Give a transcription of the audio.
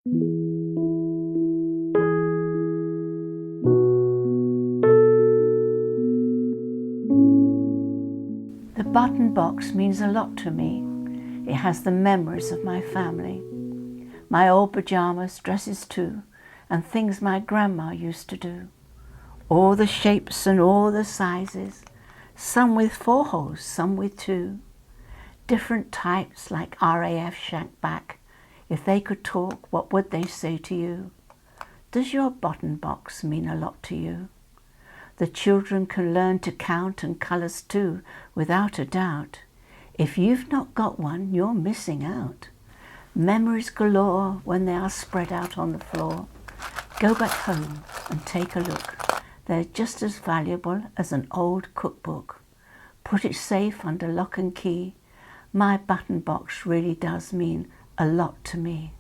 The button box means a lot to me. It has the memories of my family. My old pyjamas, dresses too, and things my grandma used to do. All the shapes and all the sizes, some with 4 holes, some with 2. Different types like RAF Shank Back. If they could talk, what would they say to you? Does your button box mean a lot to you? The children can learn to count and colours too, without a doubt. If you've not got one, you're missing out. Memories galore when they are spread out on the floor. Go back home and take a look. They're just as valuable as an old cookbook. Put it safe under lock and key. My button box really does mean a lot to me.